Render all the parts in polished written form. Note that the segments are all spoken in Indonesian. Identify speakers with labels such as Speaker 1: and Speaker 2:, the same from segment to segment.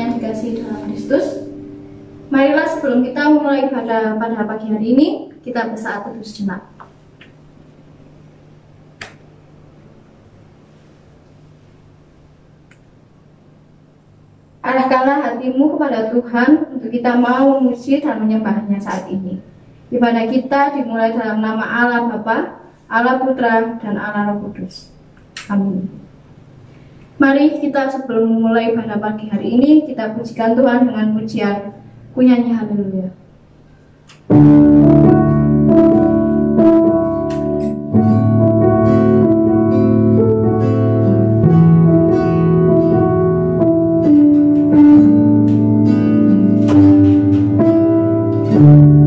Speaker 1: yang dikasihi dalam Kristus, marilah sebelum kita memulai pada pagi hari ini, kita bersaat teduh sejenak. Arahkanlah hatimu kepada Tuhan untuk kita mau memuji dan menyembahnya saat ini. Ibadah kita dimulai dalam nama Allah Bapa, Allah Putra, dan Allah Roh Kudus. Amin. Mari kita sebelum memulai pada pagi hari ini, kita pujikan Tuhan dengan pujian Kunyanyi Haleluya.
Speaker 2: Yeah.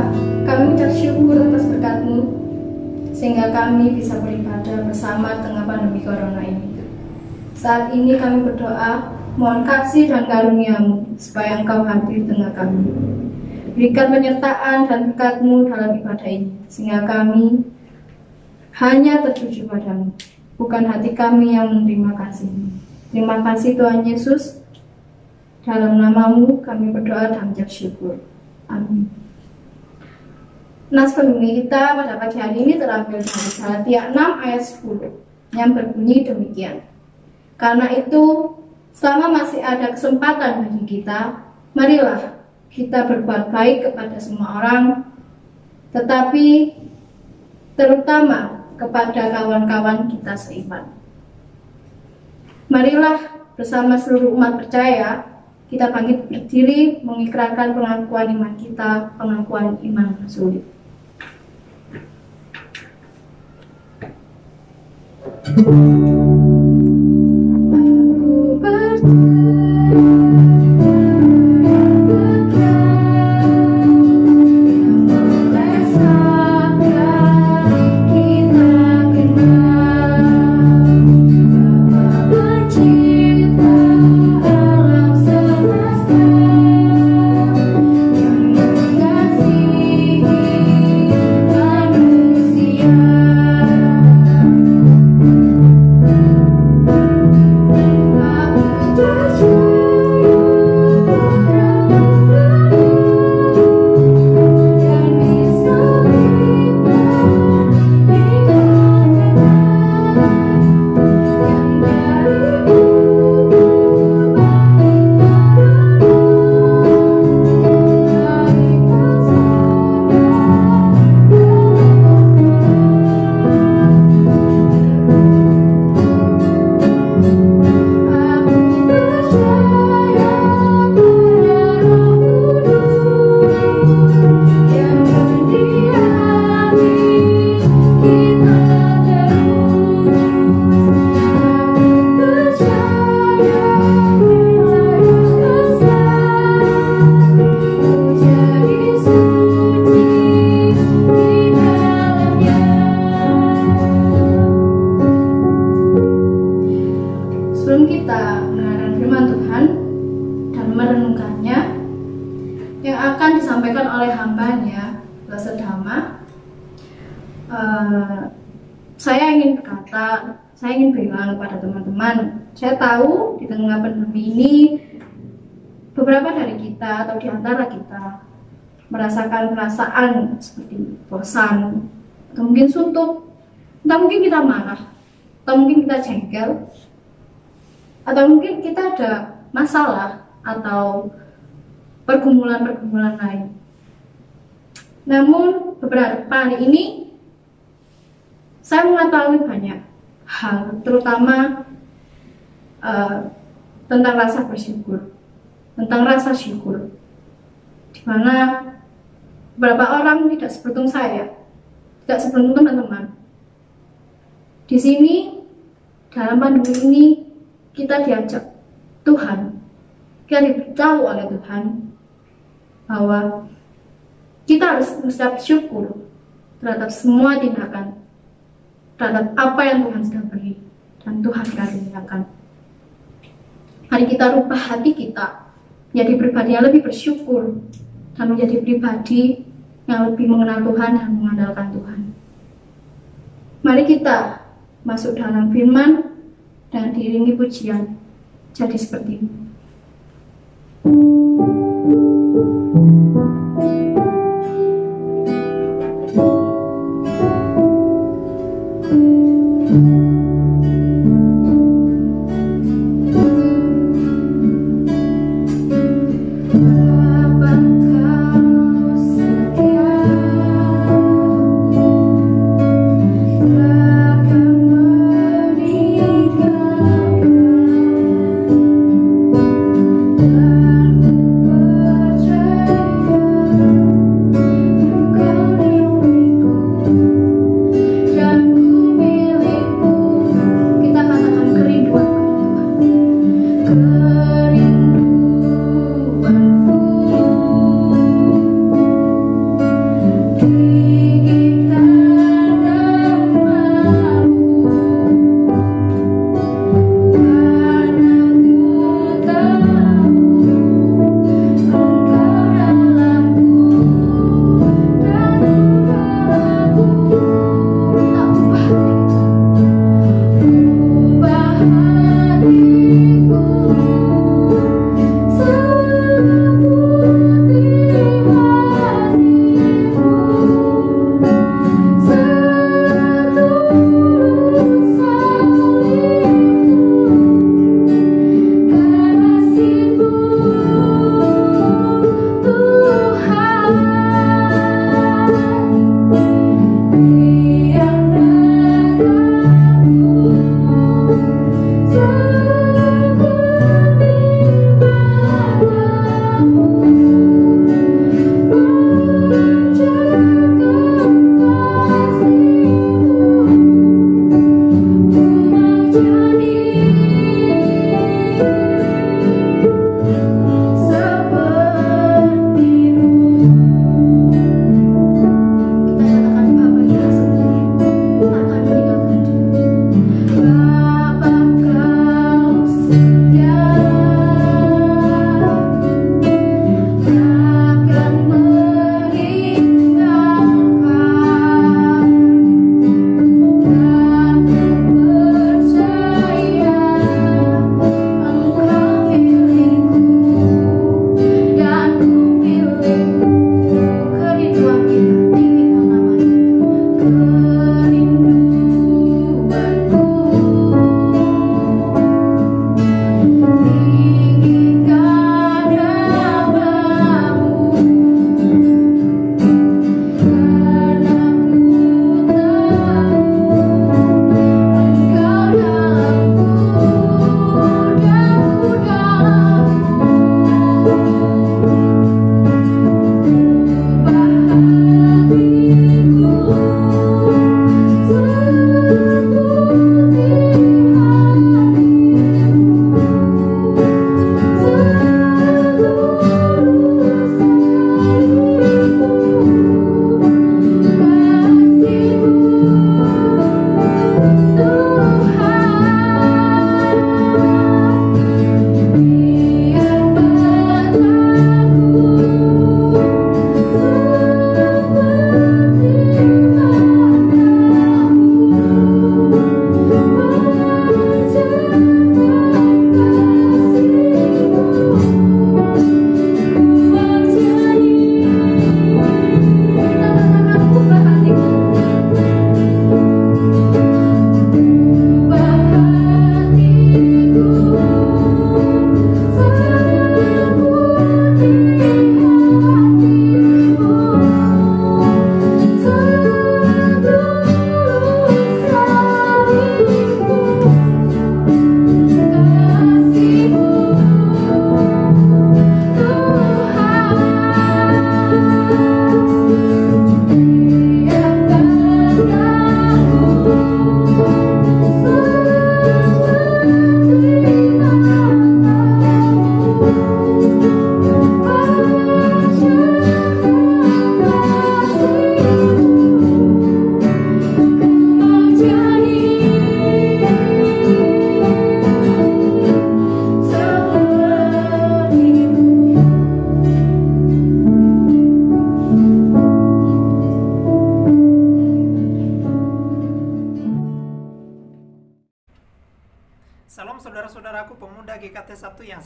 Speaker 1: Bapa, kami ucap syukur atas berkat-Mu sehingga kami bisa beribadah bersama tengah pandemi corona ini. Saat ini kami berdoa, mohon kasih dan karunia-Mu supaya Engkau hadir di tengah kami. Berikan penyertaan dan berkat-Mu dalam ibadah ini, sehingga kami hanya tertuju padamu, bukan hati kami yang menerima kasih-Mu. Terima kasih Tuhan Yesus. Dalam nama-Mu kami berdoa dan mengucap syukur. Amin. Nas pembimbing kita pada pagi hari ini terambil dari Galatia 6 ayat 10 yang berbunyi demikian. Karena itu, selama masih ada kesempatan bagi kita, marilah kita berbuat baik kepada semua orang, tetapi terutama kepada kawan-kawan kita seiman. Marilah bersama seluruh umat percaya, kita bangkit berdiri mengikrarkan pengakuan iman kita, pengakuan iman rasuli. Aku saya ingin bilang kepada teman-teman, saya tahu di tengah pandemi ini beberapa dari kita atau di antara kita merasakan perasaan seperti bosan atau mungkin suntuk, atau mungkin kita marah, atau mungkin kita jengkel, atau mungkin kita ada masalah atau pergumulan-pergumulan lain. Namun beberapa hari ini saya mengetahui banyak hal, terutama tentang rasa bersyukur, tentang rasa syukur, di mana beberapa orang tidak seberuntung saya, tidak seberuntung teman-teman. Di sini dalam pandemi ini kita diajak Tuhan, kita diberitahu oleh Tuhan bahwa kita harus mengucap syukur terhadap semua tindakan, terhadap apa yang Tuhan sudah beri dan Tuhan karuniakan. Mari kita rubah hati kita menjadi pribadi yang lebih bersyukur dan menjadi pribadi yang lebih mengenal Tuhan dan mengandalkan Tuhan. Mari kita masuk dalam firman dan diiringi pujian. Jadi seperti ini.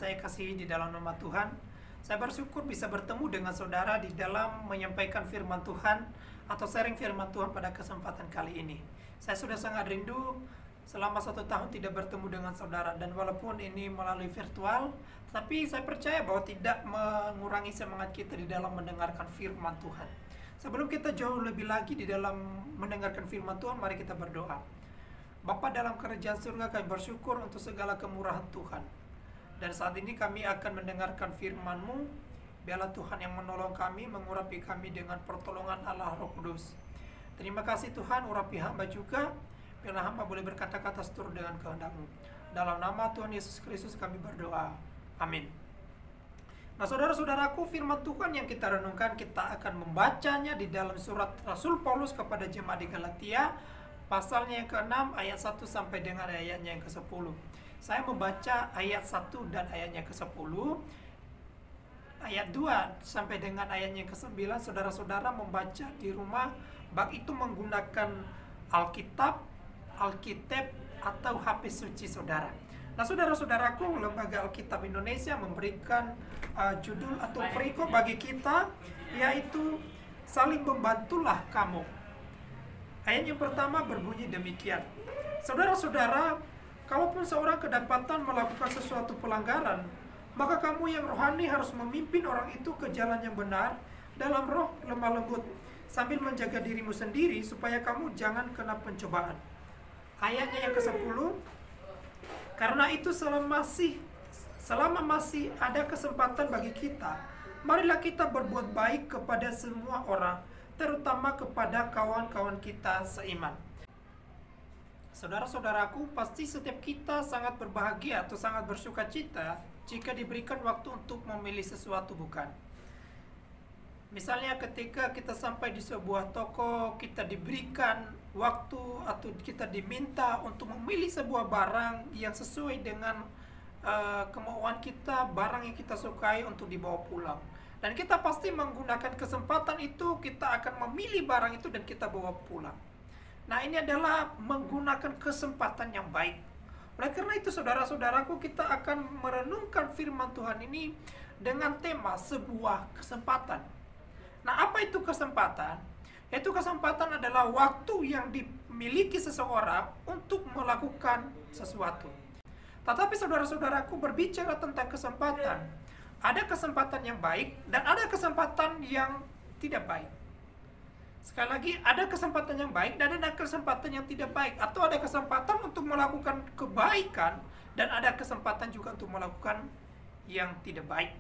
Speaker 2: saya kasihi di dalam nama Tuhan, saya bersyukur bisa bertemu dengan saudara di dalam menyampaikan firman Tuhan atau sharing firman Tuhan pada kesempatan kali ini. Saya sudah sangat rindu selama 1 tahun tidak bertemu dengan saudara, dan walaupun ini melalui virtual, tapi saya percaya bahwa tidak mengurangi semangat kita di dalam mendengarkan firman Tuhan. Sebelum kita jauh lebih lagi di dalam mendengarkan firman Tuhan, mari kita berdoa. Bapa dalam kerajaan surga, kami bersyukur untuk segala kemurahan Tuhan. Dan saat ini kami akan mendengarkan firman-Mu. Biarlah Tuhan yang menolong kami, mengurapi kami dengan pertolongan Allah Roh Kudus. Terima kasih Tuhan, urapi hamba juga. Biarlah hamba boleh berkata-kata seturut dengan kehendak-Mu. Dalam nama Tuhan Yesus Kristus kami berdoa. Amin. Nah, saudara-saudaraku, firman Tuhan yang kita renungkan, kita akan membacanya di dalam surat Rasul Paulus kepada jemaat di Galatia, pasalnya yang ke-6 ayat 1 sampai dengan ayatnya yang ke-10. Saya membaca ayat 1 dan ayatnya ke-10. Ayat 2 sampai dengan ayatnya ke-9, saudara-saudara membaca di rumah, baik itu menggunakan Alkitab atau HP suci saudara. Nah, saudara-saudaraku, Lembaga Alkitab Indonesia memberikan judul atau perikop bagi kita, yaitu saling membantulah kamu. Ayat yang pertama berbunyi demikian. Saudara-saudara, kalaupun seorang kedapatan melakukan sesuatu pelanggaran, maka kamu yang rohani harus memimpin orang itu ke jalan yang benar dalam roh lemah lembut, sambil menjaga dirimu sendiri supaya kamu jangan kena pencobaan. Ayatnya yang ke-10, karena itu selama masih ada kesempatan bagi kita, marilah kita berbuat baik kepada semua orang, terutama kepada kawan-kawan kita seiman. Saudara-saudaraku, pasti setiap kita sangat berbahagia atau sangat bersuka cita jika diberikan waktu untuk memilih sesuatu, bukan? Misalnya ketika kita sampai di sebuah toko, kita diberikan waktu atau kita diminta untuk memilih sebuah barang yang sesuai dengan kemauan kita, barang yang kita sukai untuk dibawa pulang. Dan kita pasti menggunakan kesempatan itu, kita akan memilih barang itu dan kita bawa pulang. Nah, ini adalah menggunakan kesempatan yang baik. Oleh karena itu, saudara-saudaraku, kita akan merenungkan firman Tuhan ini dengan tema sebuah kesempatan. Nah, apa itu kesempatan? Itu kesempatan adalah waktu yang dimiliki seseorang untuk melakukan sesuatu. Tetapi saudara-saudaraku, berbicara tentang kesempatan, ada kesempatan yang baik dan ada kesempatan yang tidak baik. Sekali lagi, ada kesempatan yang baik dan ada kesempatan yang tidak baik. Atau ada kesempatan untuk melakukan kebaikan dan ada kesempatan juga untuk melakukan yang tidak baik.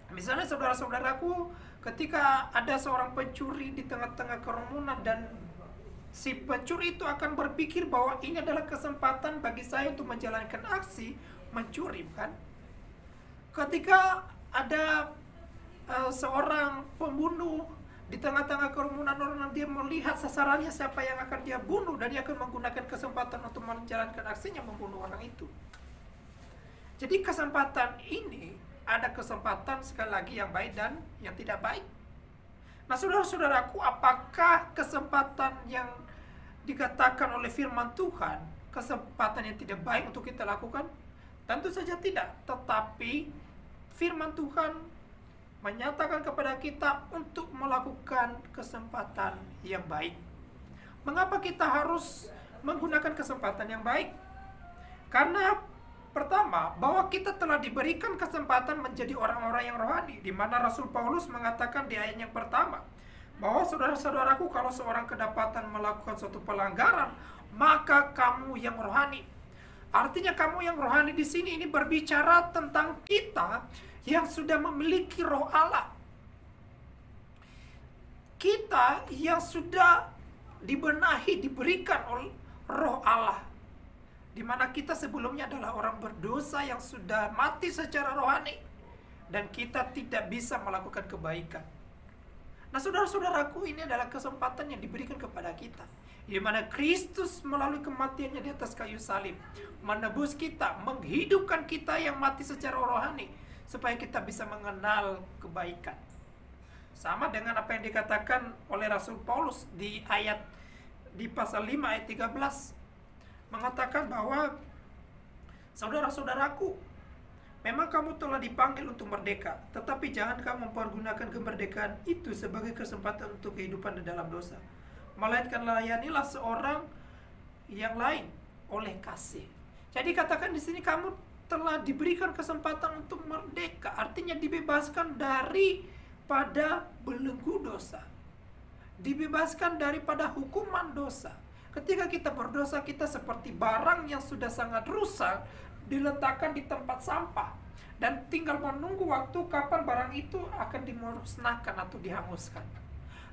Speaker 2: Misalnya saudara-saudaraku, ketika ada seorang pencuri di tengah-tengah kerumunan dan si pencuri itu akan berpikir bahwa ini adalah kesempatan bagi saya untuk menjalankan aksi mencuri, kan? Ketika ada seorang pembunuh di tengah-tengah kerumunan orang, dia melihat sasarannya siapa yang akan dia bunuh dan dia akan menggunakan kesempatan untuk menjalankan aksinya membunuh orang itu. Jadi kesempatan ini, ada kesempatan sekali lagi yang baik dan yang tidak baik. Nah, saudara-saudaraku, apakah kesempatan yang dikatakan oleh firman Tuhan kesempatan yang tidak baik untuk kita lakukan? Tentu saja tidak. Tetapi firman Tuhan menyatakan kepada kita untuk melakukan kesempatan yang baik. Mengapa kita harus menggunakan kesempatan yang baik? Karena pertama, bahwa kita telah diberikan kesempatan menjadi orang-orang yang rohani, di mana Rasul Paulus mengatakan di ayat yang pertama bahwa saudara-saudaraku, kalau seorang kedapatan melakukan suatu pelanggaran, maka kamu yang rohani. Artinya kamu yang rohani di sini ini berbicara tentang kita yang sudah memiliki roh Allah. Kita yang sudah dibenahi, diberikan oleh roh Allah. Di mana kita sebelumnya adalah orang berdosa yang sudah mati secara rohani. Dan kita tidak bisa melakukan kebaikan. Nah, saudara-saudaraku, ini adalah kesempatan yang diberikan kepada kita. Di mana Kristus melalui kematiannya di atas kayu salib menebus kita, menghidupkan kita yang mati secara rohani, supaya kita bisa mengenal kebaikan. Sama dengan apa yang dikatakan oleh Rasul Paulus di pasal 5 ayat 13, mengatakan bahwa saudara-saudaraku, Memang kamu telah dipanggil untuk merdeka, tetapi jangan kamu mempergunakan kemerdekaan itu sebagai kesempatan untuk kehidupan di dalam dosa. Melainkan layanilah seorang yang lain oleh kasih. Jadi katakan di sini kamu telah diberikan kesempatan untuk merdeka, artinya dibebaskan daripada belenggu dosa. Dibebaskan daripada hukuman dosa. Ketika kita berdosa, kita seperti barang yang sudah sangat rusak, diletakkan di tempat sampah, dan tinggal menunggu waktu kapan barang itu akan dimusnahkan atau dihanguskan.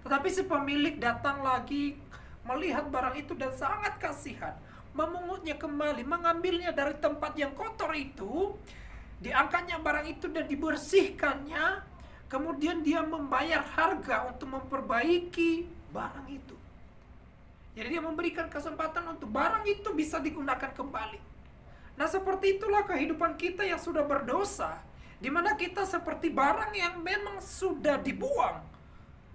Speaker 2: Tetapi si pemilik datang lagi, melihat barang itu dan sangat kasihan, memungutnya kembali, mengambilnya dari tempat yang kotor itu, diangkatnya barang itu dan dibersihkannya. Kemudian dia membayar harga untuk memperbaiki barang itu. Jadi dia memberikan kesempatan untuk barang itu bisa digunakan kembali. Nah, seperti itulah kehidupan kita yang sudah berdosa, di mana kita seperti barang yang memang sudah dibuang,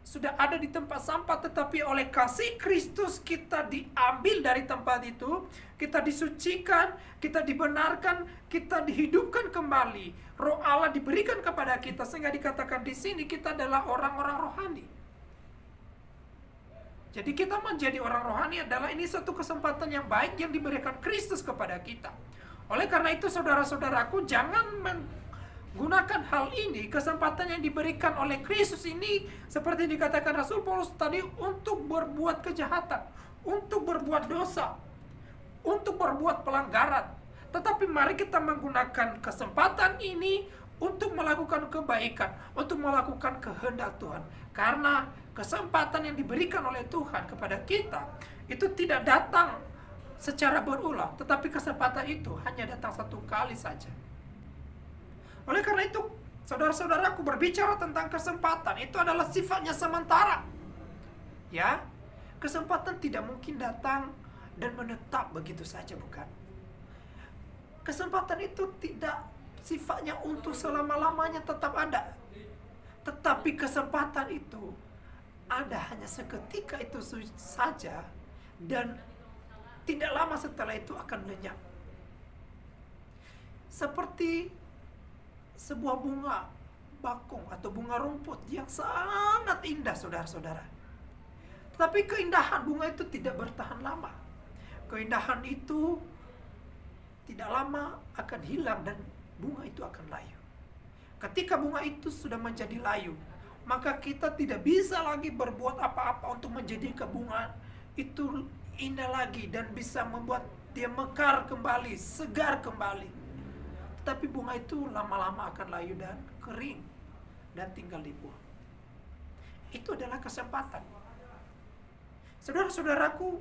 Speaker 2: sudah ada di tempat sampah, tetapi oleh kasih Kristus kita diambil dari tempat itu, kita disucikan, kita dibenarkan, kita dihidupkan kembali. Roh Allah diberikan kepada kita, sehingga dikatakan di sini kita adalah orang-orang rohani. Jadi kita menjadi orang rohani adalah ini satu kesempatan yang baik yang diberikan Kristus kepada kita. Oleh karena itu saudara-saudaraku, jangan menggunakan hal ini, kesempatan yang diberikan oleh Kristus ini, seperti dikatakan Rasul Paulus tadi, untuk berbuat kejahatan, untuk berbuat dosa, untuk berbuat pelanggaran. Tetapi mari kita menggunakan kesempatan ini untuk melakukan kebaikan, untuk melakukan kehendak Tuhan. Karena kesempatan yang diberikan oleh Tuhan kepada kita itu tidak datang secara berulang, tetapi kesempatan itu hanya datang satu kali saja. Oleh karena itu, saudara-saudaraku, berbicara tentang kesempatan itu adalah sifatnya sementara. Ya, kesempatan tidak mungkin datang dan menetap begitu saja, bukan? Kesempatan itu tidak sifatnya untuk selama-lamanya tetap ada. Tetapi kesempatan itu ada hanya seketika itu saja, dan tidak lama setelah itu akan lenyap. Seperti sebuah bunga bakung atau bunga rumput yang sangat indah, saudara-saudara. Tetapi keindahan bunga itu tidak bertahan lama. Keindahan itu tidak lama akan hilang dan bunga itu akan layu. Ketika bunga itu sudah menjadi layu, maka kita tidak bisa lagi berbuat apa-apa untuk menjadikan bunga itu indah lagi dan bisa membuat dia mekar kembali, segar kembali. Tetapi bunga itu lama-lama akan layu dan kering dan tinggal dibuang. Itu adalah kesempatan. Saudara-saudaraku,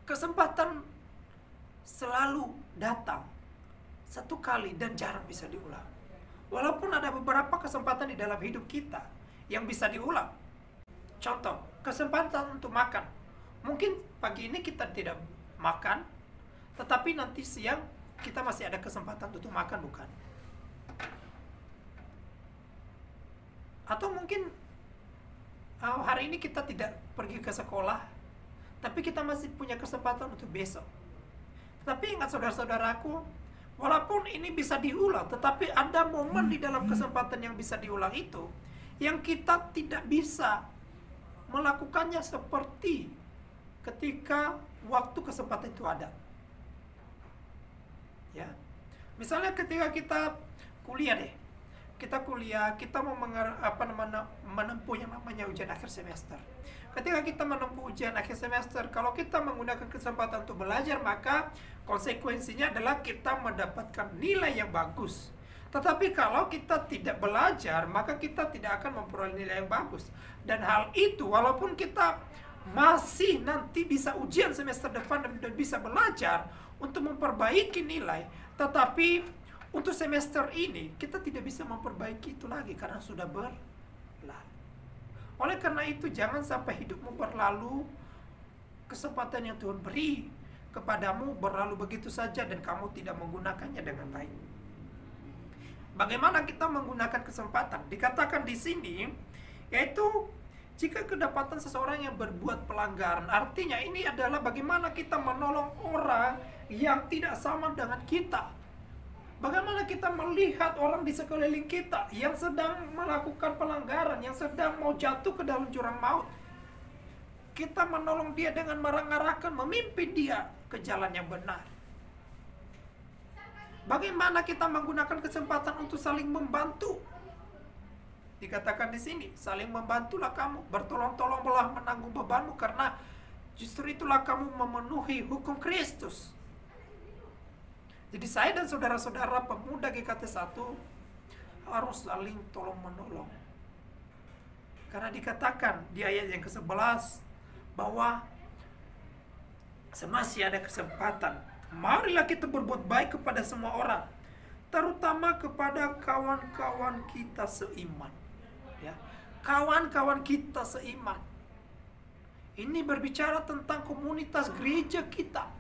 Speaker 2: kesempatan selalu datang satu kali dan jarang bisa diulang. Walaupun ada beberapa kesempatan di dalam hidup kita yang bisa diulang. Contoh, kesempatan untuk makan. Mungkin pagi ini kita tidak makan, tetapi nanti siang kita masih ada kesempatan untuk makan, bukan? Atau mungkin hari ini kita tidak pergi ke sekolah, tapi kita masih punya kesempatan untuk besok. Tetapi ingat saudara-saudaraku, walaupun ini bisa diulang, tetapi ada momen di dalam kesempatan yang bisa diulang itu, yang kita tidak bisa melakukannya seperti ketika waktu kesempatan itu ada. Ya. Misalnya ketika kita kuliah deh. Kita kuliah, kita mau menempuh yang namanya ujian akhir semester. Ketika kita menempuh ujian akhir semester, kalau kita menggunakan kesempatan untuk belajar, maka konsekuensinya adalah kita mendapatkan nilai yang bagus. Tetapi kalau kita tidak belajar, maka kita tidak akan memperoleh nilai yang bagus. Dan hal itu, walaupun kita masih nanti bisa ujian semester depan dan bisa belajar untuk memperbaiki nilai, tetapi untuk semester ini kita tidak bisa memperbaiki itu lagi karena sudah berlalu. Oleh karena itu, jangan sampai hidupmu berlalu, kesempatan yang Tuhan beri kepadamu berlalu begitu saja dan kamu tidak menggunakannya dengan baik. Bagaimana kita menggunakan kesempatan? Dikatakan di sini, yaitu jika kedapatan seseorang yang berbuat pelanggaran, artinya ini adalah bagaimana kita menolong orang yang tidak sama dengan kita. Bagaimana kita melihat orang di sekeliling kita yang sedang melakukan pelanggaran, yang sedang mau jatuh ke dalam jurang maut. Kita menolong dia dengan mengarahkan, memimpin dia ke jalan yang benar. Bagaimana kita menggunakan kesempatan untuk saling membantu? Dikatakan di sini, saling membantulah kamu, bertolong-tolonglah menanggung bebanmu, karena justru itulah kamu memenuhi hukum Kristus. Jadi saya dan saudara-saudara pemuda GKT 1 harus saling tolong-menolong. Karena dikatakan di ayat yang ke-11 bahwa semasih ada kesempatan, marilah kita berbuat baik kepada semua orang, terutama kepada kawan-kawan kita seiman. Ya, kawan-kawan kita seiman. Ini berbicara tentang komunitas gereja kita.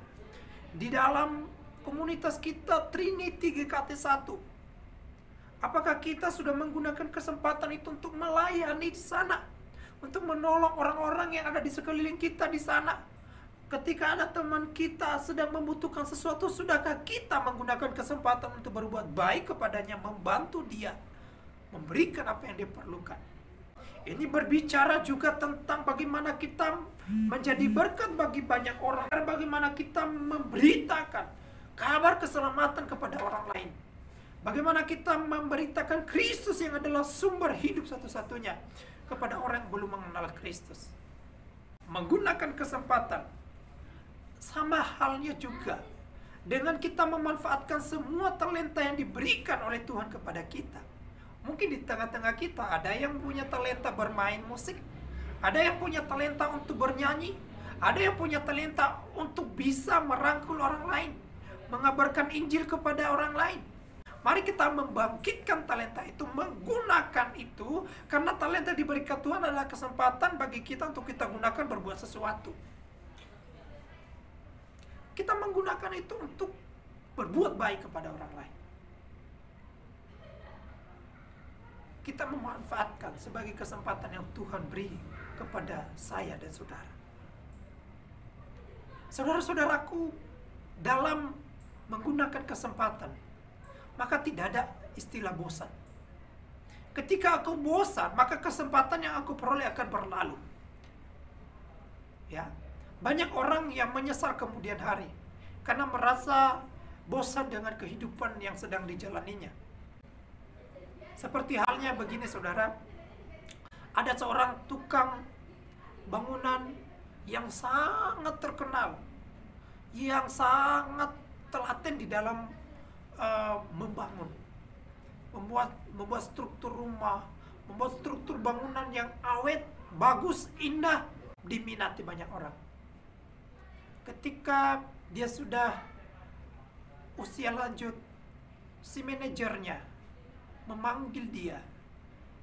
Speaker 2: Di dalam komunitas kita Trinity GKT 1. Apakah kita sudah menggunakan kesempatan itu untuk melayani di sana? Untuk menolong orang-orang yang ada di sekeliling kita di sana? Ketika ada teman kita sedang membutuhkan sesuatu, sudahkah kita menggunakan kesempatan untuk berbuat baik kepadanya, membantu dia, memberikan apa yang dia perlukan? Ini berbicara juga tentang bagaimana kita menjadi berkat bagi banyak orang, bagaimana kita memberitakan kabar keselamatan kepada orang lain. Bagaimana kita memberitakan Kristus yang adalah sumber hidup satu-satunya kepada orang yang belum mengenal Kristus. Menggunakan kesempatan. Sama halnya juga dengan kita memanfaatkan semua talenta yang diberikan oleh Tuhan kepada kita. Mungkin di tengah-tengah kita ada yang punya talenta bermain musik, ada yang punya talenta untuk bernyanyi, ada yang punya talenta untuk bisa merangkul orang lain, mengabarkan Injil kepada orang lain. Mari kita membangkitkan talenta itu, menggunakan itu, karena talenta diberikan Tuhan adalah kesempatan bagi kita untuk kita gunakan berbuat sesuatu. Kita menggunakan itu untuk berbuat baik kepada orang lain. Kita memanfaatkan sebagai kesempatan yang Tuhan beri kepada saya dan saudara. Saudara-saudaraku, dalam menggunakan kesempatan, maka tidak ada istilah bosan. Ketika aku bosan, maka kesempatan yang aku peroleh akan berlalu. Ya, banyak orang yang menyesal kemudian hari karena merasa bosan dengan kehidupan yang sedang dijalaninya. Seperti halnya begini, saudara, ada seorang tukang bangunan yang sangat terkenal, yang sangat telaten di dalam membangun, membuat struktur rumah, membuat struktur bangunan yang awet, bagus, indah, diminati banyak orang. Ketika dia sudah usia lanjut, si manajernya memanggil dia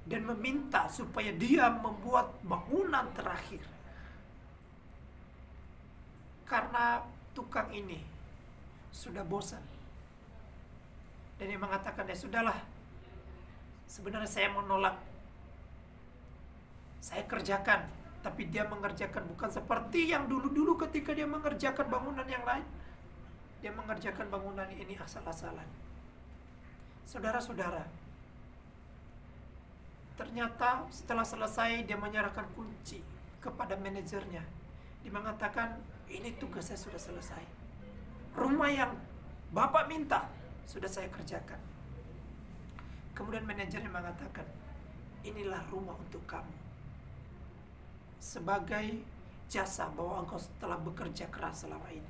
Speaker 2: dan meminta supaya dia membuat bangunan terakhir. Karena tukang ini sudah bosan. Dan dia mengatakan, ya sudahlah, sebenarnya saya menolak. Saya kerjakan, tapi dia mengerjakan bukan seperti yang dulu-dulu ketika dia mengerjakan bangunan yang lain. Dia mengerjakan bangunan ini asal-asalan. Saudara-saudara, ternyata setelah selesai dia menyerahkan kunci kepada manajernya. Dia mengatakan, ini tugas saya sudah selesai. Rumah yang Bapak minta sudah saya kerjakan. Kemudian manajernya mengatakan, inilah rumah untuk kamu, sebagai jasa bahwa engkau telah bekerja keras selama ini.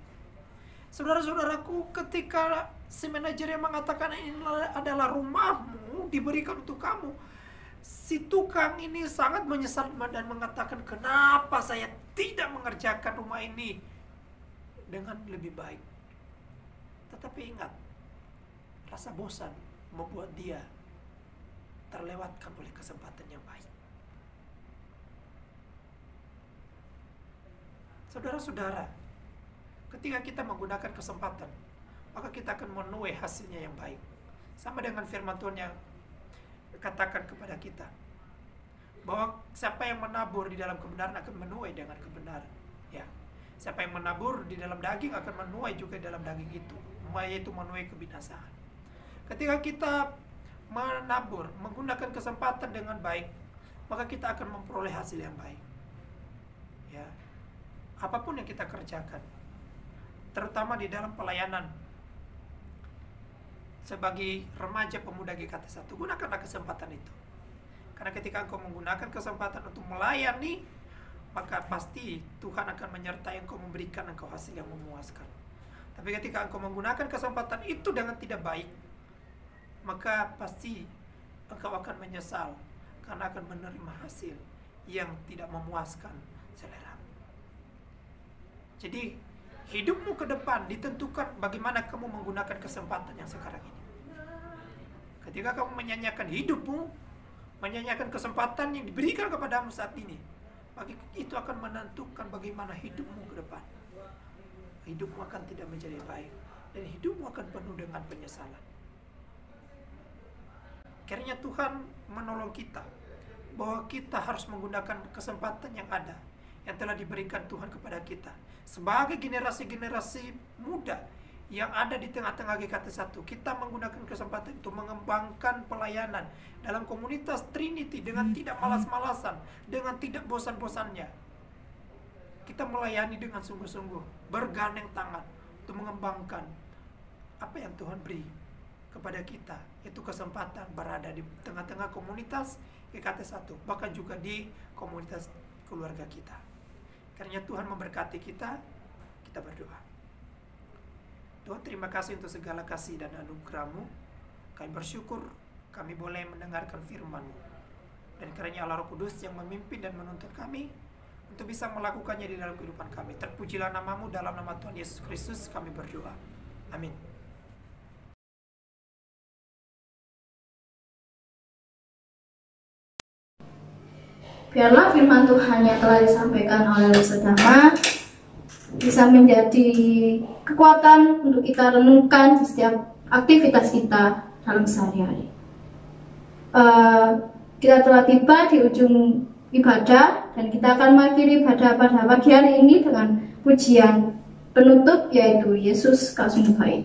Speaker 2: Saudara-saudaraku, ketika si manajernya mengatakan ini adalah rumahmu, diberikan untuk kamu, si tukang ini sangat menyesal dan mengatakan, kenapa saya tidak mengerjakan rumah ini dengan lebih baik. Tetapi ingat, rasa bosan membuat dia terlewatkan oleh kesempatan yang baik. Saudara-saudara, ketika kita menggunakan kesempatan, maka kita akan menuai hasilnya yang baik. Sama dengan firman Tuhan yang katakan kepada kita, bahwa siapa yang menabur di dalam kebenaran akan menuai dengan kebenaran. Ya, siapa yang menabur di dalam daging akan menuai juga dalam daging itu, yaitu menuai kebinasaan. Ketika kita menabur, menggunakan kesempatan dengan baik, maka kita akan memperoleh hasil yang baik. Ya, apapun yang kita kerjakan, terutama di dalam pelayanan. Sebagai remaja pemuda GKT 1, gunakanlah kesempatan itu. Karena ketika engkau menggunakan kesempatan untuk melayani, maka pasti Tuhan akan menyertai engkau, memberikan engkau hasil yang memuaskan. Tapi ketika engkau menggunakan kesempatan itu dengan tidak baik, maka pasti engkau akan menyesal, karena akan menerima hasil yang tidak memuaskan selera. Jadi hidupmu ke depan ditentukan bagaimana kamu menggunakan kesempatan yang sekarang ini. Ketika kamu menyanyiakan hidupmu, menyanyiakan kesempatan yang diberikan kepadamu saat ini, maka itu akan menentukan bagaimana hidupmu ke depan. Hidupmu akan tidak menjadi baik, dan hidupmu akan penuh dengan penyesalan. Akhirnya Tuhan menolong kita, bahwa kita harus menggunakan kesempatan yang ada, yang telah diberikan Tuhan kepada kita. Sebagai generasi-generasi muda yang ada di tengah-tengah GKT 1, kita menggunakan kesempatan itu mengembangkan pelayanan dalam komunitas Trinity dengan tidak malas-malasan, dengan tidak bosan-bosannya. Kita melayani dengan sungguh-sungguh, bergandeng tangan untuk mengembangkan apa yang Tuhan beri kepada kita, itu kesempatan berada di tengah-tengah komunitas GKT 1, bahkan juga di komunitas keluarga kita. Karena Tuhan memberkati kita, kita berdoa. Tuhan, terima kasih untuk segala kasih dan anugerah-Mu. Kami bersyukur kami boleh mendengarkan firman-Mu. Dan kiranya Allah Roh Kudus yang memimpin dan menuntun kami untuk bisa melakukannya di dalam kehidupan kami. Terpujilah nama-Mu, dalam nama Tuhan Yesus Kristus kami berdoa. Amin.
Speaker 1: Biarlah firman Tuhan yang telah disampaikan oleh saudara bisa menjadi kekuatan untuk kita renungkan di setiap aktivitas kita dalam sehari-hari. Kita telah tiba di ujung ibadah, dan kita akan mengakhiri ibadah pada pagi hari ini dengan pujian penutup, yaitu Yesus Kau Sungguh Baik.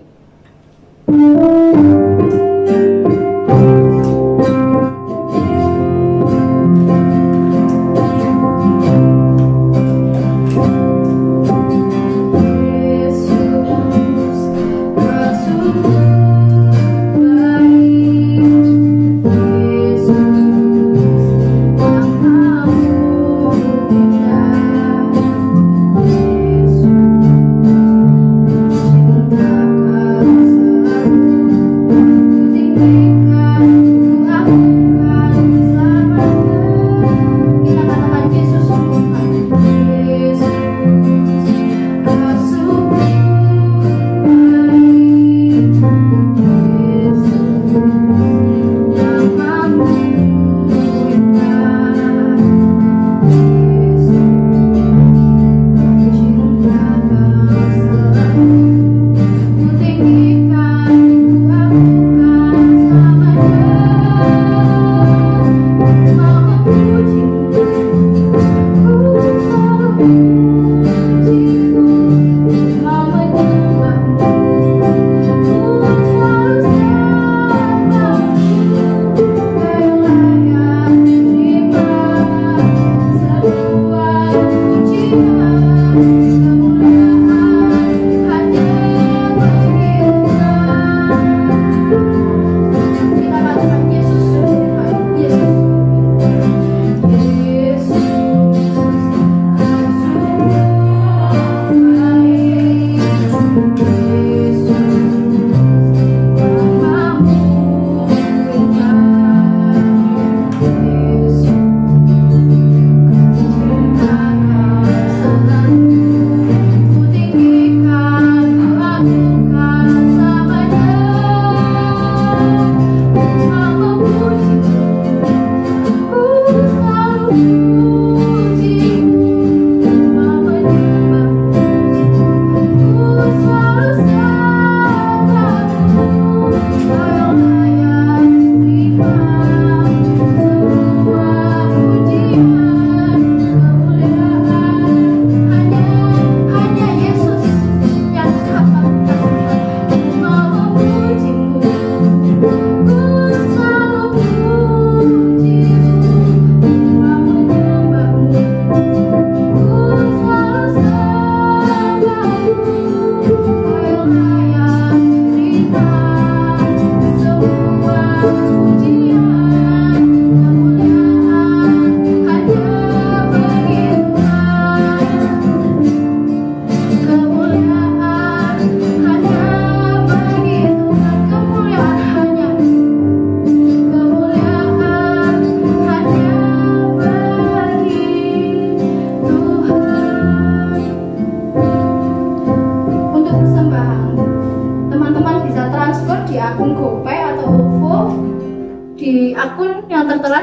Speaker 1: Tinggal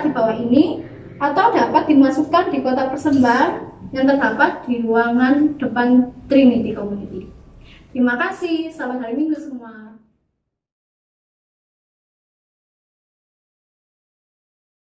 Speaker 1: di bawah ini atau dapat dimasukkan di kotak persembahan yang terdapat di ruangan depan Trinity Community. Terima kasih, selamat hari Minggu semua.